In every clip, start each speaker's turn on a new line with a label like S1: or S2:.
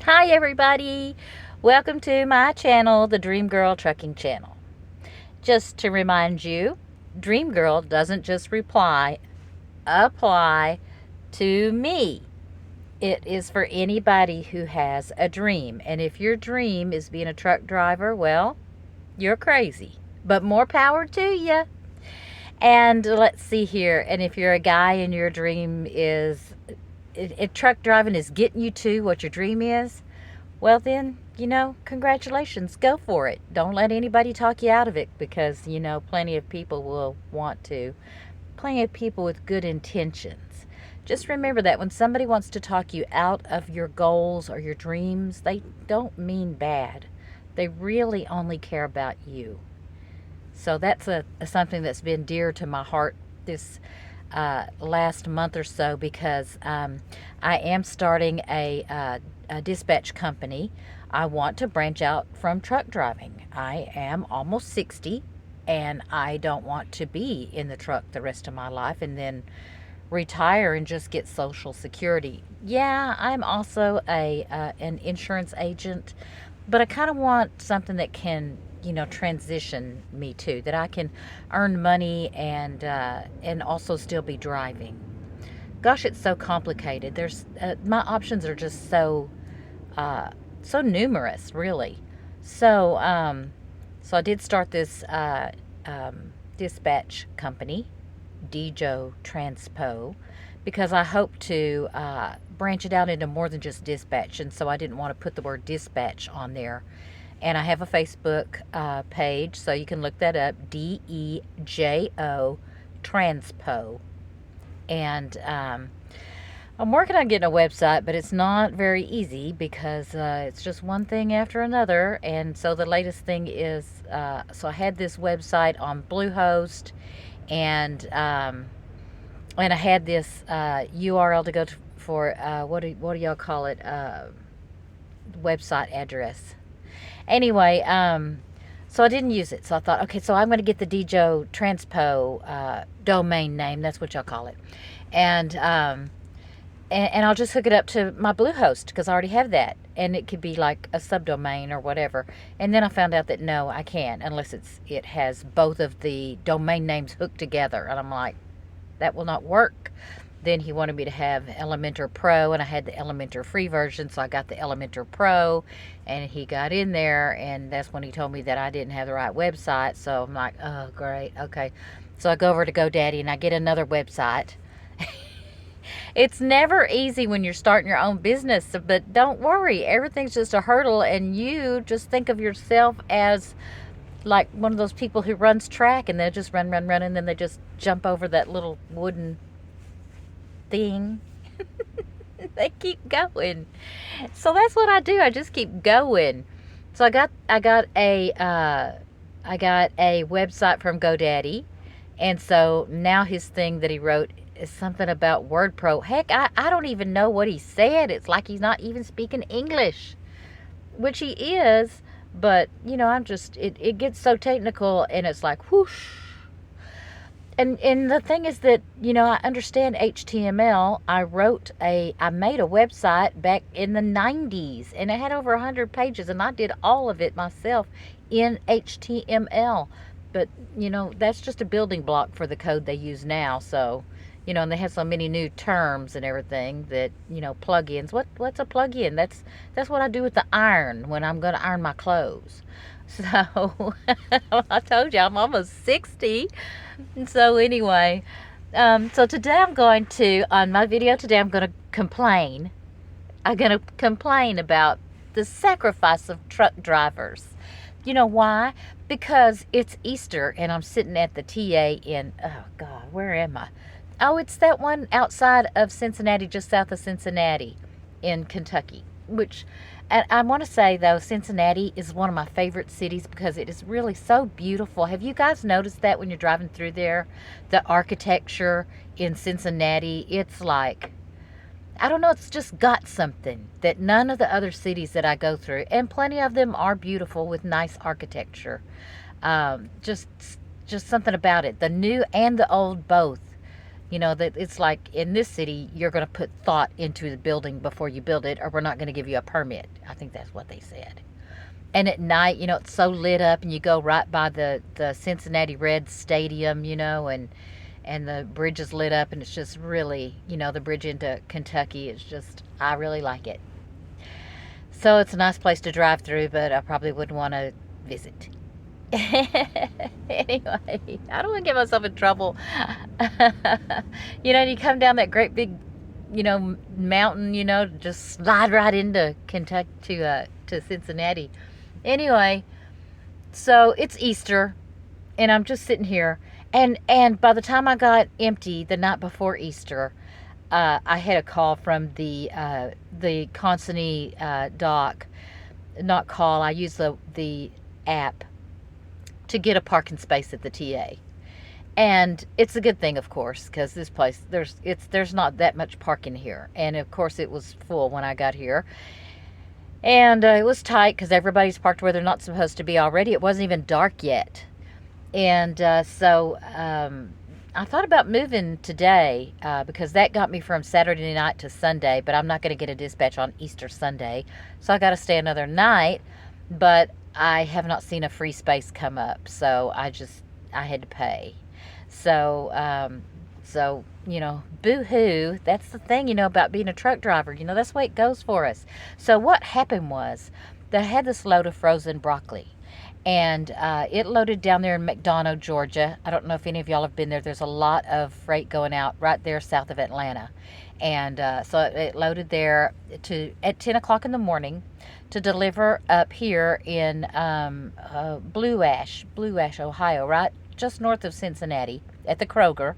S1: Hi everybody, welcome to my channel, the Dream Girl Trucking Channel. Just to remind you, Dream Girl doesn't just apply to me. It is for anybody who has a dream. And if your dream is being a truck driver, well, you're crazy. But more power to you. And let's see here. And if you're a guy and your dream is, if truck driving is getting you to what your dream is, well then, congratulations, go for it. Don't let anybody talk you out of it because, plenty of people will want to. Plenty of people with good intentions. Just remember that when somebody wants to talk you out of your goals or your dreams, they don't mean bad. They really only care about you. So that's something that's been dear to my heart this last month or so because I am starting a dispatch company. I want to branch out from truck driving. I am almost 60 and I don't want to be in the truck the rest of my life and then retire and just get Social Security. Yeah, I'm also an insurance agent, but I kind of want something that can transition me to that I can earn money and also still be driving. Gosh, it's so complicated. There's my options are just so numerous, really. So I did start this dispatch company, Dejo Transpo, because I hope to branch it out into more than just dispatch, and so I didn't want to put the word dispatch on there. And I have a Facebook page, so you can look that up, Dejo Transpo. And I'm working on getting a website, but it's not very easy because it's just one thing after another. And so the latest thing is, so I had this website on Bluehost, and I had this URL to go to for what do y'all call it? Website address. Anyway, so I didn't use it. So I thought, okay, so I'm going to get the Dejo Transpo domain name. That's what y'all call it. And I'll just hook it up to my Bluehost because I already have that. And it could be like a subdomain or whatever. And then I found out that no, I can't unless it has both of the domain names hooked together. And I'm like, that will not work. Then he wanted me to have Elementor Pro, and I had the Elementor free version, so I got the Elementor Pro, and he got in there, and that's when he told me that I didn't have the right website. So I'm like, oh, great, okay. So I go over to GoDaddy, and I get another website. It's never easy when you're starting your own business, but don't worry. Everything's just a hurdle, and you just think of yourself as like one of those people who runs track, and they'll just run, and then they just jump over that little wooden thing. They keep going. So that's what I do. I just keep going. So I got a website from GoDaddy, and so now his thing that he wrote is something about WordPro. Heck, I don't even know what he said. It's like he's not even speaking English, which he is, but I'm just it gets so technical, and it's like whoosh. And the thing is that, I understand HTML. I made a website back in the 90s, and it had over 100 pages, and I did all of it myself in HTML. But, that's just a building block for the code they use now. So, and they have so many new terms and everything that, plugins. What's a plugin? That's what I do with the iron when I'm going to iron my clothes. So I told you I'm almost 60. And so anyway, so today on my video today, I'm going to complain. I'm going to complain about the sacrifice of truck drivers. You know why? Because it's Easter and I'm sitting at the TA in, oh God, where am I? Oh, it's that one outside of Cincinnati, just south of Cincinnati in Kentucky, which, and I want to say though, Cincinnati is one of my favorite cities because it is really so beautiful. Have you guys noticed that when you're driving through there? The architecture in Cincinnati, it's like, I don't know, it's just got something that none of the other cities that I go through, and plenty of them are beautiful with nice architecture. Just something about it, the new and the old both. You know, that it's like in this city, you're going to put thought into the building before you build it, or we're not going to give you a permit. I think that's what they said. And at night, you know, it's so lit up, and you go right by the Cincinnati Reds stadium, you know, and the bridge is lit up, and it's just really, you know, the bridge into Kentucky is just, I really like it. So it's a nice place to drive through, but I probably wouldn't want to visit. Anyway, I don't want to get myself in trouble. You know, you come down that great big, you know, mountain, you know, just slide right into Kentucky to Cincinnati. Anyway, so it's Easter, and I'm just sitting here, and by the time I got empty the night before Easter, I had a call from the Consignee dock. Not call. I use the app to get a parking space at the TA. And it's a good thing, of course, because this place there's not that much parking here, and of course it was full when I got here, and it was tight because everybody's parked where they're not supposed to be already. It wasn't even dark yet, and so I thought about moving today because that got me from Saturday night to Sunday, but I'm not going to get a dispatch on Easter Sunday, so I got to stay another night. But I have not seen a free space come up, so I had to pay. So, you know, boo-hoo. That's the thing, you know, about being a truck driver. You know, that's the way it goes for us. So what happened was that I had this load of frozen broccoli, and it loaded down there in McDonough, Georgia. I don't know if any of y'all have been there. There's a lot of freight going out right there south of Atlanta. And so it loaded there at 10 o'clock in the morning to deliver up here in Blue Ash, Ohio, right just north of Cincinnati at the Kroger,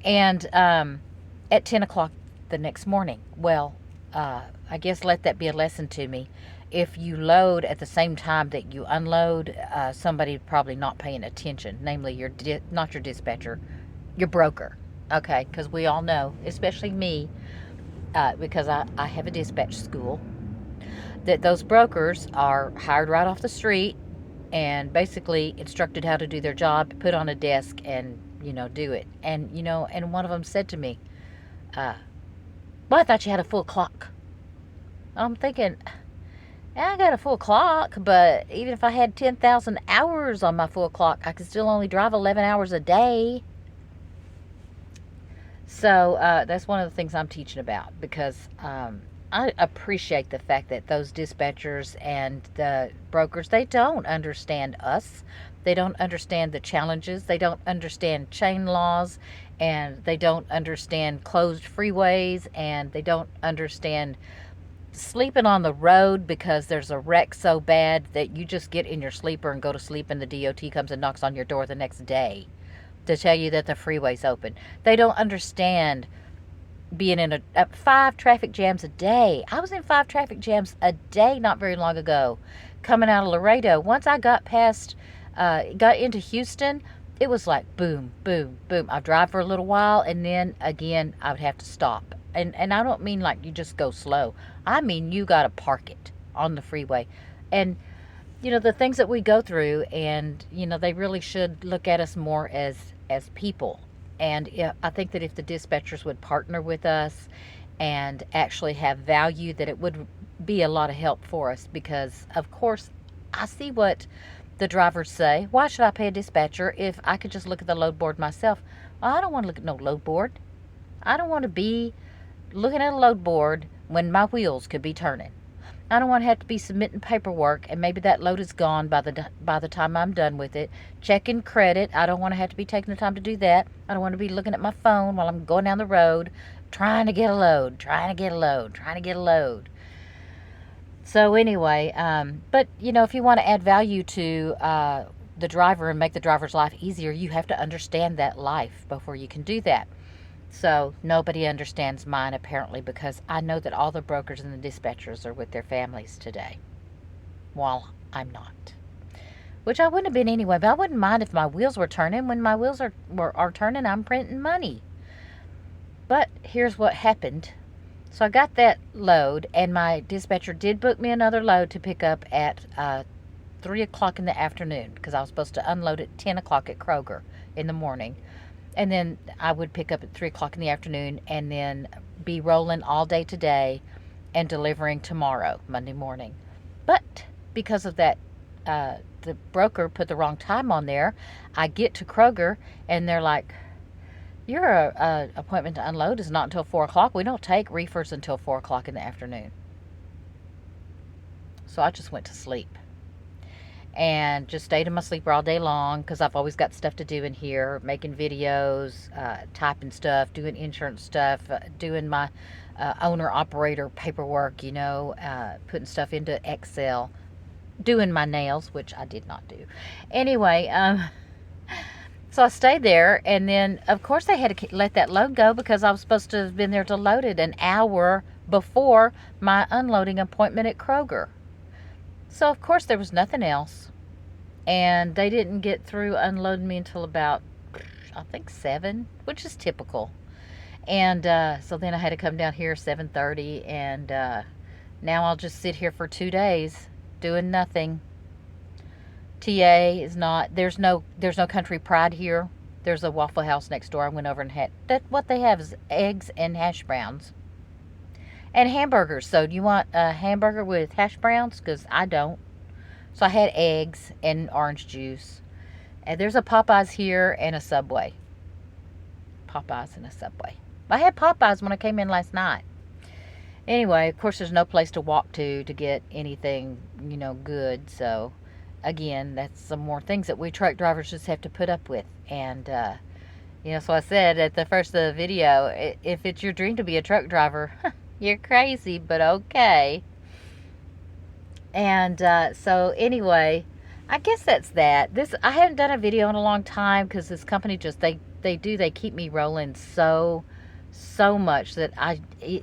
S1: and at 10 o'clock the next morning. Well, I guess let that be a lesson to me. If you load at the same time that you unload, somebody probably not paying attention, namely not your dispatcher, your broker. Okay, because we all know, especially me, because I have a dispatch school, that those brokers are hired right off the street and basically instructed how to do their job, put on a desk, and, you know, do it. And, you know, and one of them said to me, well, I thought you had a full clock. I'm thinking, I got a full clock, but even if I had 10,000 hours on my full clock, I could still only drive 11 hours a day. So that's one of the things I'm teaching about, because I appreciate the fact that those dispatchers and the brokers, they don't understand us. They don't understand the challenges. They don't understand chain laws, and they don't understand closed freeways, and they don't understand sleeping on the road because there's a wreck so bad that you just get in your sleeper and go to sleep, and the DOT comes and knocks on your door the next day to tell you that the freeway's open. They don't understand being in 5 traffic jams a day. I was in 5 traffic jams a day not very long ago, coming out of Laredo. Once I got into Houston, it was like boom, boom, boom. I'd drive for a little while, and then again, I would have to stop. And I don't mean like you just go slow. I mean you got to park it on the freeway. And, you know, the things that we go through, and, you know, they really should look at us more as people. And I think that if the dispatchers would partner with us and actually have value, that it would be a lot of help for us. Because, of course, I see what the drivers say. Why should I pay a dispatcher if I could just look at the load board myself? Well, I don't want to look at no load board. I don't want to be looking at a load board when my wheels could be turning. I don't want to have to be submitting paperwork, and maybe that load is gone by the time I'm done with it. Checking credit. I don't want to have to be taking the time to do that. I don't want to be looking at my phone while I'm going down the road trying to get a load. So anyway, but, you know, if you want to add value to the driver and make the driver's life easier, you have to understand that life before you can do that. So nobody understands mine, apparently, because I know that all the brokers and the dispatchers are with their families today, while I'm not. Which I wouldn't have been anyway, but I wouldn't mind if my wheels were turning. When my wheels are turning, I'm printing money. But here's what happened. So I got that load, and my dispatcher did book me another load to pick up at 3 o'clock in the afternoon, because I was supposed to unload at 10 o'clock at Kroger in the morning. And then I would pick up at 3 o'clock in the afternoon and then be rolling all day today and delivering tomorrow, Monday morning. But because of that, the broker put the wrong time on there. I get to Kroger and they're like, your appointment to unload is not until 4 o'clock. We don't take reefers until 4 o'clock in the afternoon. So I just went to sleep and just stayed in my sleeper all day long because I've always got stuff to do in here, making videos, typing stuff, doing insurance stuff, doing my owner-operator paperwork, putting stuff into Excel, doing my nails, which I did not do. Anyway, so I stayed there, and then, of course, they had to let that load go because I was supposed to have been there to load it an hour before my unloading appointment at Kroger. So, of course, there was nothing else. And they didn't get through unloading me until about, I think, 7, which is typical. And so then I had to come down here 7:30, and now I'll just sit here for 2 days doing nothing. TA is not, there's no Country Pride here. There's a Waffle House next door. I went over and had, what they have is eggs and hash browns. And hamburgers. So do you want a hamburger with hash browns? Because I don't. So I had eggs and orange juice. And there's a Popeyes here and a Subway. Popeyes and a Subway. I had Popeyes when I came in last night. Anyway, of course, there's no place to walk to get anything, good. So, again, that's some more things that we truck drivers just have to put up with. And, so I said at the first of the video, if it's your dream to be a truck driver, you're crazy, but okay. And so anyway, I guess that's that. I haven't done a video in a long time because this company just, they keep me rolling so much that I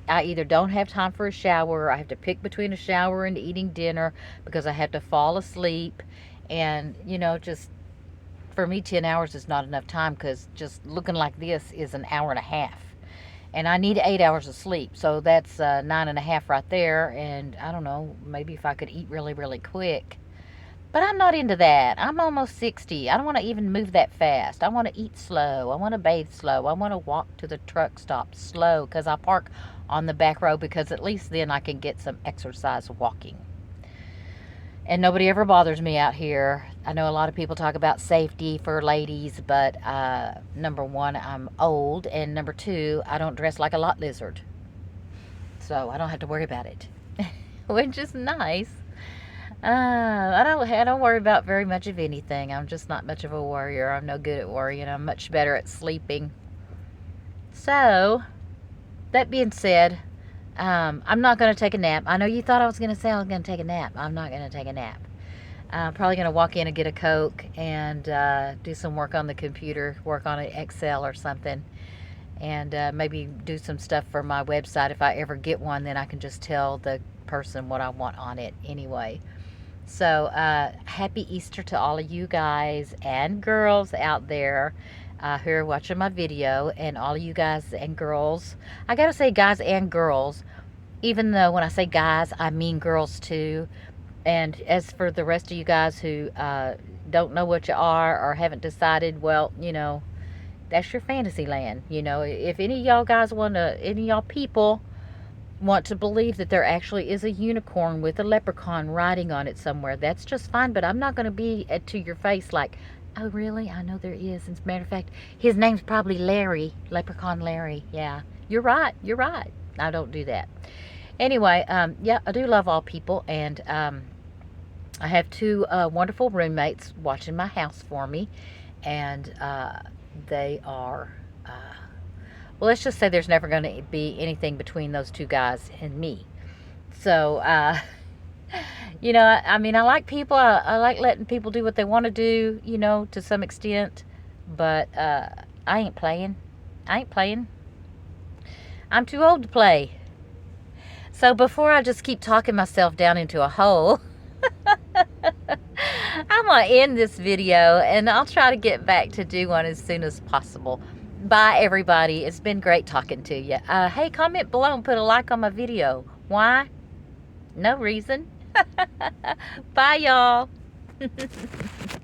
S1: either don't have time for a shower, or I have to pick between a shower and eating dinner because I have to fall asleep. And, just for me, 10 hours is not enough time because just looking like this is an hour and a half. And I need 8 hours of sleep. So that's 9.5 right there. And I don't know, maybe if I could eat really, really quick. But I'm not into that. I'm almost 60. I don't want to even move that fast. I want to eat slow. I want to bathe slow. I want to walk to the truck stop slow because I park on the back row because at least then I can get some exercise walking. And nobody ever bothers me out here. I know a lot of people talk about safety for ladies, but number one, I'm old, and number two, I don't dress like a lot lizard. So I don't have to worry about it, which is nice. I don't worry about very much of anything. I'm just not much of a worrier. I'm no good at worrying. I'm much better at sleeping. So, that being said, I'm not going to take a nap. I know you thought I was going to say I was going to take a nap. I'm not going to take a nap. I'm probably going to walk in and get a Coke and do some work on the computer, work on an Excel or something, and maybe do some stuff for my website. If I ever get one, then I can just tell the person what I want on it anyway. So, happy Easter to all of you guys and girls out there who are watching my video, and all of you guys and girls. I gotta say guys and girls, even though when I say guys, I mean girls too. And as for the rest of you guys who don't know what you are or haven't decided, well, that's your fantasy land. If any of y'all guys any of y'all people want to believe that there actually is a unicorn with a leprechaun riding on it somewhere, that's just fine. But I'm not going to be to your face like, oh, really? I know there is. As a matter of fact, his name's probably Larry. Leprechaun Larry. Yeah, you're right. You're right. I don't do that. Anyway, yeah, I do love all people. And I have 2 wonderful roommates watching my house for me. And they are, well, let's just say there's never going to be anything between those 2 guys and me. So, I mean, I like people. I like letting people do what they want to do, to some extent. But I ain't playing. I'm too old to play. So before I just keep talking myself down into a hole, I'm going to end this video, and I'll try to get back to do one as soon as possible. Bye, everybody. It's been great talking to you. Hey, comment below and put a like on my video. Why? No reason. Bye, y'all.